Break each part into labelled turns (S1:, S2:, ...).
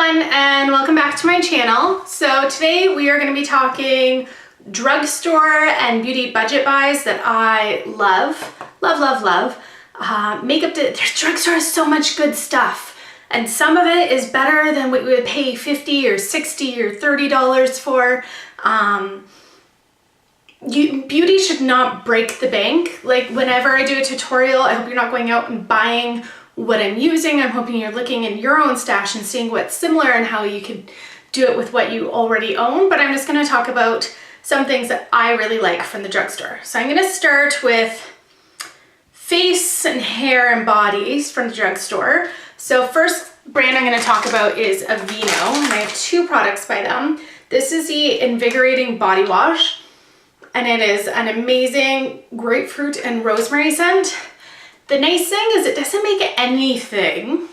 S1: everyone, and welcome back to my channel. So today we are going to be talking drugstore and beauty budget buys that I love. Makeup, their drugstore has so much good stuff, and some of it is better than what we would pay $50 or $60 or $30 for. Beauty should not break the bank. Like whenever I do a tutorial, I hope you're not going out and buying what I'm using. I'm hoping you're looking in your own stash and seeing what's similar and how you could do it with what you already own. But I'm just going to talk about some things that I really like from the drugstore. So I'm going to start with face and hair and bodies from the drugstore. So first brand I'm going to talk about is Aveeno, and I have two products by them. This is the Invigorating Body Wash, and it is an amazing grapefruit and rosemary scent. The nice thing is it doesn't make anything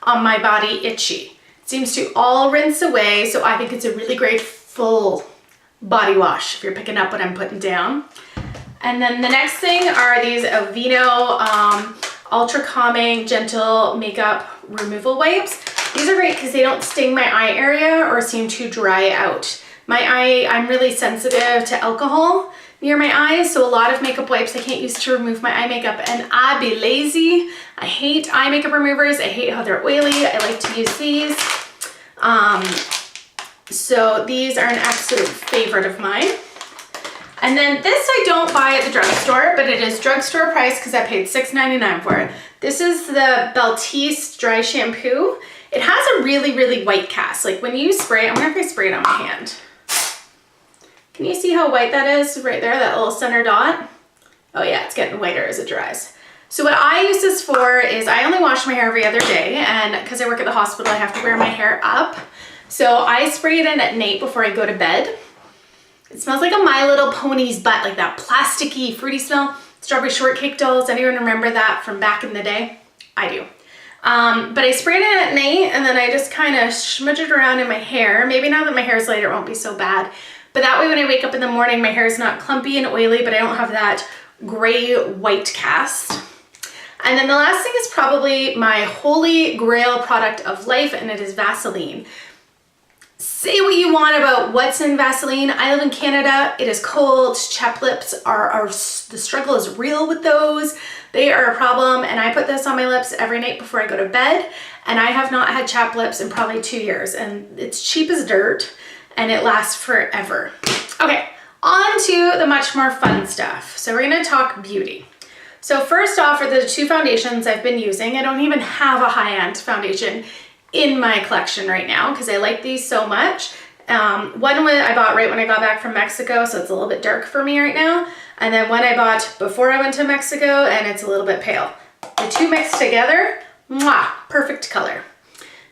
S1: on my body itchy. It seems to all rinse away, so I think it's a really great full body wash if you're picking up what I'm putting down. And then the next thing are these Aveeno Ultra Calming Gentle Makeup Removal Wipes. These are great because they don't sting my eye area or seem to dry out. I'm really sensitive to alcohol near my eyes, so a lot of makeup wipes I can't use to remove my eye makeup, and I be lazy. I hate eye makeup removers. I hate how they're oily. I like to use these. So these are an absolute favorite of mine. And then this I don't buy at the drugstore, but it is drugstore price because I paid $6.99 for it. This is the Beltiste Dry Shampoo. It has a really white cast. Like when you spray it, I wonder if I spray it on my hand. Can you see how white that is right there, that little center dot? Oh yeah, it's getting whiter as it dries. So what I use this for is I only wash my hair every other day, and because I work at the hospital, I have to wear my hair up. So I spray it in at night before I go to bed. It smells like a My Little Pony's butt, like that plasticky, fruity smell. Strawberry Shortcake Dolls, anyone remember that from back in the day? I do. But I sprayed it at night, and then I just kind of smudge it around in my hair. Maybe now that my hair is lighter, it won't be so bad. But that way when I wake up in the morning, my hair is not clumpy and oily, but I don't have that gray white cast. And then the last thing is probably my holy grail product of life, and it is Vaseline. Say what you want about what's in Vaseline. I live in Canada. It is cold. Chapped lips the struggle is real with those. They are a problem, and I put this on my lips every night before I go to bed, and I have not had chapped lips in probably 2 years, and it's cheap as dirt, and it lasts forever. Okay, on to the much more fun stuff. So we're gonna talk beauty. So first off are the two foundations I've been using. I don't even have a high-end foundation in my collection right now because I like these so much. One I bought right when I got back from Mexico, so it's a little bit dark for me right now. And then one I bought before I went to Mexico, and it's a little bit pale. The two mixed together, mwah, perfect color.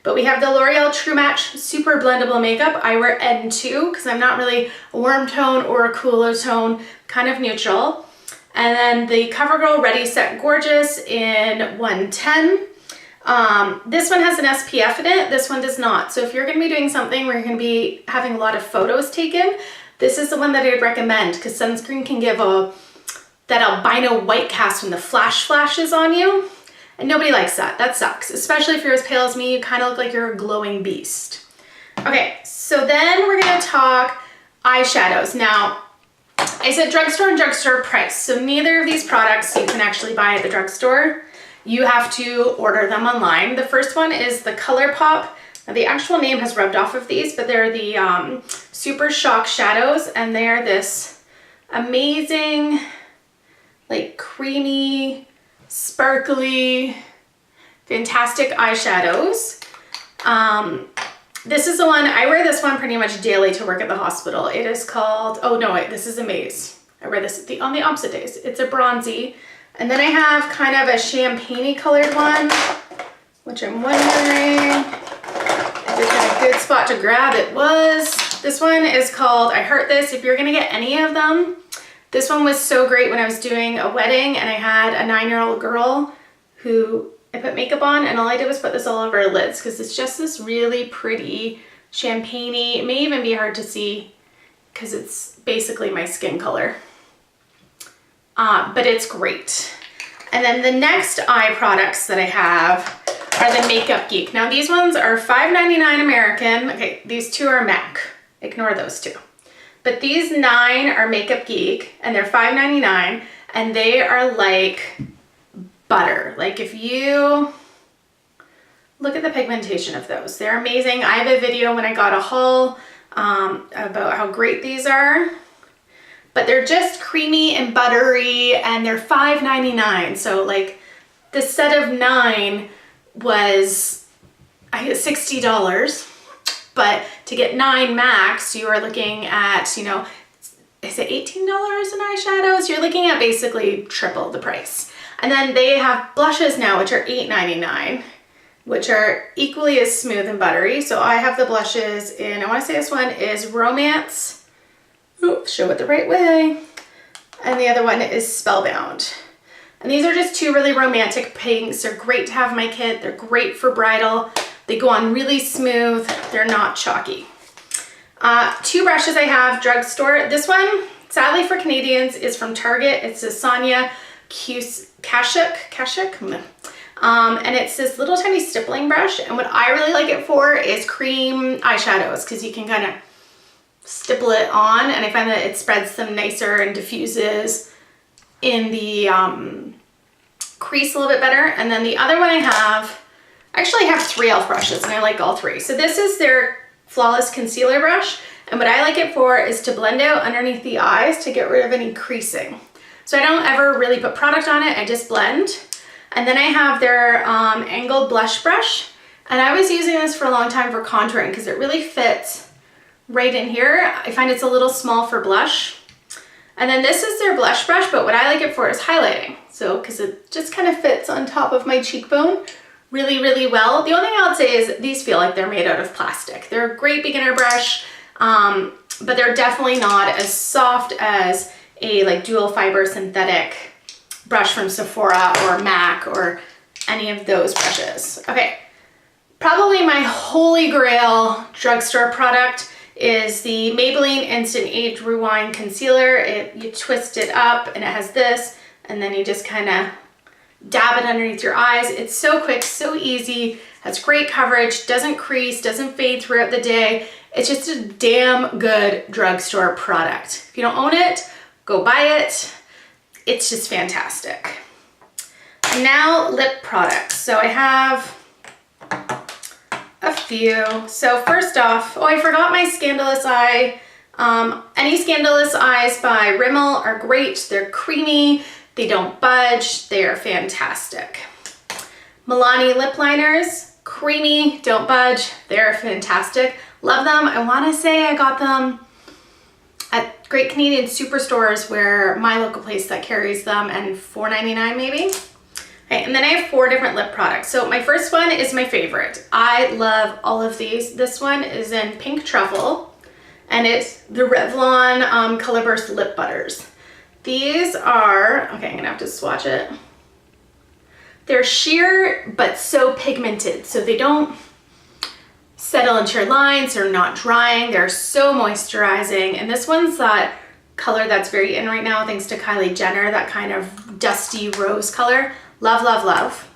S1: But we have the L'Oreal True Match Super Blendable Makeup. I wear N2 because I'm not really a warm tone or a cooler tone, kind of neutral. And then the CoverGirl Ready Set Gorgeous in 110. This one has an SPF in it. This one does not. So if you're going to be doing something where you're going to be having a lot of photos taken, this is the one that I'd recommend because sunscreen can give that albino white cast when the flash flashes on you. And nobody likes that. That sucks. Especially if you're as pale as me, you kind of look like you're a glowing beast. Okay, so then we're going to talk eyeshadows. Now, I said drugstore and drugstore price. So neither of these products you can actually buy at the drugstore. You have to order them online. The first one is the ColourPop. Now, the actual name has rubbed off of these, but they're the Super Shock Shadows, and they're this amazing, like creamy, sparkly, fantastic eyeshadows. This is the one, I wear this one pretty much daily to work at the hospital. It is called, oh no wait, this is Amaze. I wear this on the opposite days. It's a bronzy. And then I have kind of a champagne-y colored one, which I'm wondering if it's in a good spot to grab. It was. This one is called I Heart This. If you're gonna get any of them, this one was so great when I was doing a wedding and I had a 9-year-old girl who I put makeup on, and all I did was put this all over her lids because it's just this really pretty champagne-y. It may even be hard to see because it's basically my skin color. But it's great. And then the next eye products that I have are the Makeup Geek. Now these ones are $5.99 American. Okay, these two are MAC. Ignore those two. But these 9 are Makeup Geek, and they're $5.99, and they are like butter. Like if you look at the pigmentation of those, they're amazing. I have a video when I got a haul about how great these are, but they're just creamy and buttery, and they're $5.99. So like the set of 9 was, I guess, $60. But to get 9 max, you are looking at, you know, is it $18 in eyeshadows? You're looking at basically triple the price. And then they have blushes now, which are $8.99, which are equally as smooth and buttery. So I have the blushes in, I want to say this one is Romance. Ooh, show it the right way. And the other one is Spellbound. And these are just 2 really romantic pinks. They're great to have in my kit. They're great for bridal. They go on really smooth. They're not chalky. 2 brushes I have, drugstore. This one, sadly for Canadians, is from Target. It's a Sonia Kashuk. And it's this little tiny stippling brush. And what I really like it for is cream eyeshadows, because you can kind of stipple it on. And I find that it spreads them nicer and diffuses in the crease a little bit better. And then the other one I actually have 3 e.l.f. brushes, and I like all 3. So this is their Flawless Concealer Brush, and what I like it for is to blend out underneath the eyes to get rid of any creasing. So I don't ever really put product on it, I just blend. And then I have their angled blush brush, and I was using this for a long time for contouring because it really fits right in here. I find it's a little small for blush. And then this is their blush brush, but what I like it for is highlighting. So, because it just kind of fits on top of my cheekbone really, really well. The only thing I'll say is these feel like they're made out of plastic. They're a great beginner brush, but they're definitely not as soft as a like dual fiber synthetic brush from Sephora or MAC or any of those brushes. Okay, probably my holy grail drugstore product is the Maybelline Instant Age Rewind Concealer. You twist it up and it has this, and then you just kind of dab it underneath your eyes. It's so quick, so easy, has great coverage, doesn't crease, doesn't fade throughout the day. It's just a damn good drugstore product. If you don't own it, go buy it. It's just fantastic. And now lip products. So I have a few. So first off, oh, I forgot my Scandalous Eye. Any Scandalous Eyes by Rimmel are great. They're creamy. They don't budge. They are fantastic. Milani lip liners, creamy, don't budge. They're fantastic. Love them. I want to say I got them at Great Canadian Superstores, where my local place that carries them, and $4.99 maybe. Okay, and then I have 4 different lip products. So my first one is my favorite. I love all of these. This one is in Pink Truffle, and it's the Revlon Color Burst Lip Butters. These are, okay, I'm gonna have to swatch it. They're sheer, but so pigmented. So they don't settle into your lines, they're not drying, they're so moisturizing. And this one's that color that's very in right now, thanks to Kylie Jenner, that kind of dusty rose color. Love, love, love.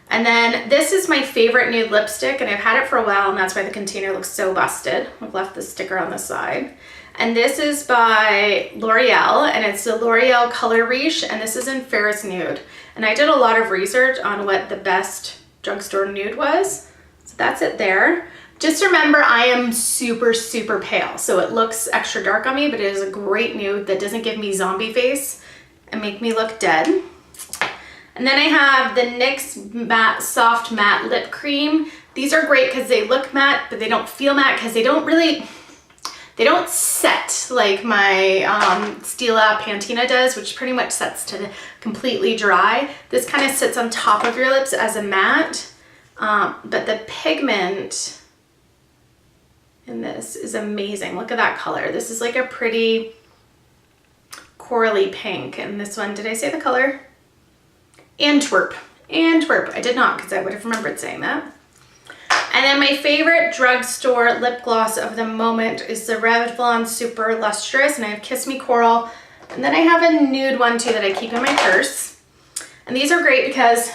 S1: And then this is my favorite nude lipstick, and I've had it for a while, and that's why the container looks so busted. I've left the sticker on the side. And this is by L'Oreal, and it's the L'Oreal Color Riche, and this is in Ferris Nude. And I did a lot of research on what the best drugstore nude was. So that's it there. Just remember, I am super, super pale, so it looks extra dark on me, but it is a great nude that doesn't give me zombie face and make me look dead. And then I have the NYX Matte Soft Matte Lip Cream. These are great because they look matte, but they don't feel matte because they don't set like my Stila Pantina does, which pretty much sets to completely dry. This kind of sits on top of your lips as a matte, but the pigment in this is amazing. Look at that color. This is like a pretty corally pink. And this one, did I say the color? Antwerp. Antwerp. I did not, because I would have remembered saying that. And then my favorite drugstore lip gloss of the moment is the Revlon Super Lustrous, and I have Kiss Me Coral. And then I have a nude one too that I keep in my purse. And these are great because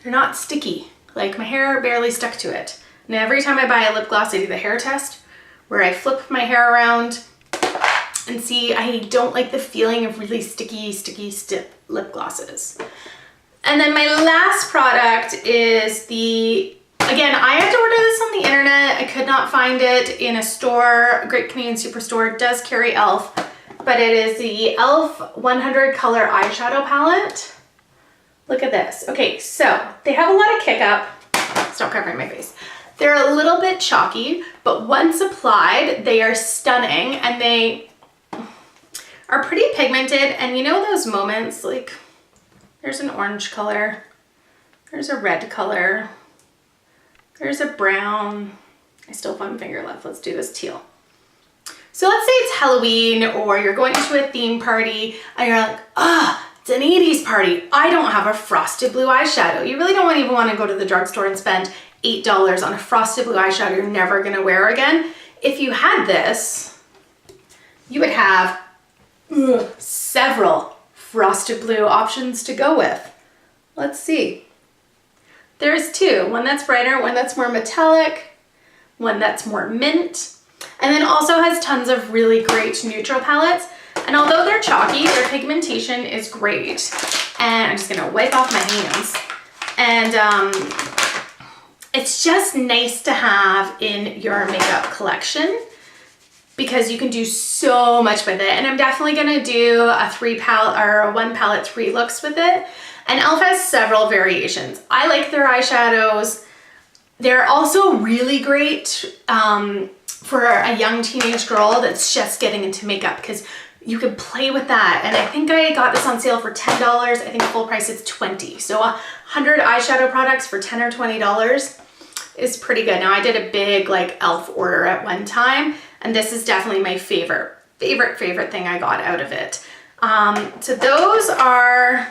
S1: they're not sticky. Like my hair barely stuck to it. And every time I buy a lip gloss, I do the hair test where I flip my hair around and see, I don't like the feeling of really sticky lip glosses. And then my last product is again, I had to order this on the internet. I could not find it in a store. Great Canadian Superstore does carry e.l.f., but it is the e.l.f. 100 color eyeshadow palette. Look at this. Okay, so they have a lot of kick up. Stop covering my face. They're a little bit chalky, but once applied, they are stunning and they are pretty pigmented. And you know those moments, like there's an orange color, there's a red color, there's a brown. I still have one finger left. Let's do this teal. So let's say it's Halloween or you're going to a theme party and you're like, it's an 80s party. I don't have a frosted blue eyeshadow. You really don't even want to go to the drugstore and spend $8 on a frosted blue eyeshadow you're never gonna wear again. If you had this, you would have several frosted blue options to go with. Let's see. There's two, one that's brighter, one that's more metallic, one that's more mint, and then also has tons of really great neutral palettes. And although they're chalky, their pigmentation is great. And I'm just gonna wipe off my hands. And it's just nice to have in your makeup collection because you can do so much with it. And I'm definitely gonna do a one palette, 3 looks with it. And e.l.f. has several variations. I like their eyeshadows. They're also really great for a young teenage girl that's just getting into makeup because you can play with that. And I think I got this on sale for $10. I think full price is $20. So 100 eyeshadow products for $10 or $20 is pretty good. Now I did a big like e.l.f. order at one time, and this is definitely my favorite thing I got out of it. So those are,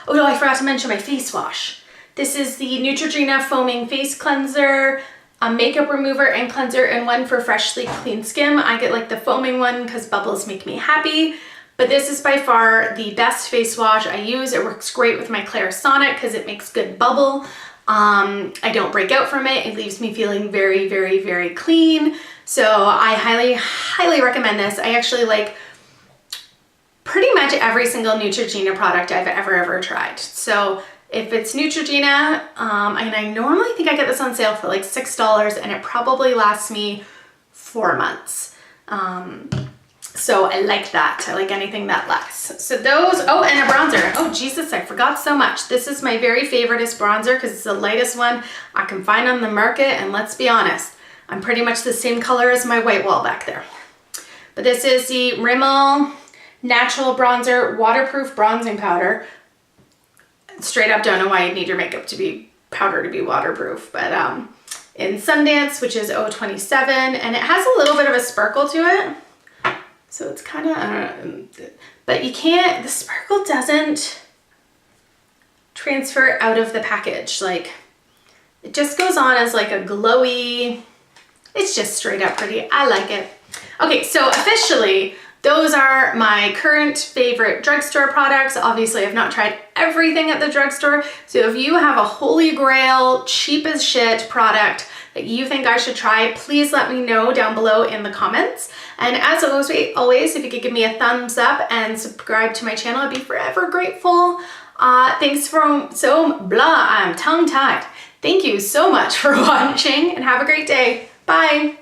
S1: oh no, I forgot to mention my face wash. This is the Neutrogena Foaming Face Cleanser, a makeup remover and cleanser in one for freshly clean skin. I get like the foaming one because bubbles make me happy, but this is by far the best face wash I use. It works great with my Clarisonic because it makes good bubble. I don't break out from it. It leaves me feeling very, very, very clean. So I highly, highly recommend this. I actually like pretty much every single Neutrogena product I've ever tried. So if it's Neutrogena, and I normally think I get this on sale for like $6 and it probably lasts me 4 months. So I like that. I like anything that lasts. So those, oh, and a bronzer. Oh Jesus, I forgot so much. This is my very favoriteest bronzer because it's the lightest one I can find on the market. And let's be honest, I'm pretty much the same color as my white wall back there. But this is the Rimmel Natural Bronzer Waterproof Bronzing Powder. Straight up don't know why you'd need your makeup to be powder to be waterproof, but in Sundance, which is 027, and it has a little bit of a sparkle to it. So it's kind of, but you can't, the sparkle doesn't transfer out of the package. Like it just goes on as like a glowy, it's just straight up pretty. I like it. Okay, so officially, those are my current favorite drugstore products. Obviously, I've not tried everything at the drugstore. So if you have a holy grail, cheap as shit product that you think I should try, please let me know down below in the comments. And as always, if you could give me a thumbs up and subscribe to my channel, I'd be forever grateful. Thanks for I'm tongue-tied. Thank you so much for watching and have a great day. Bye.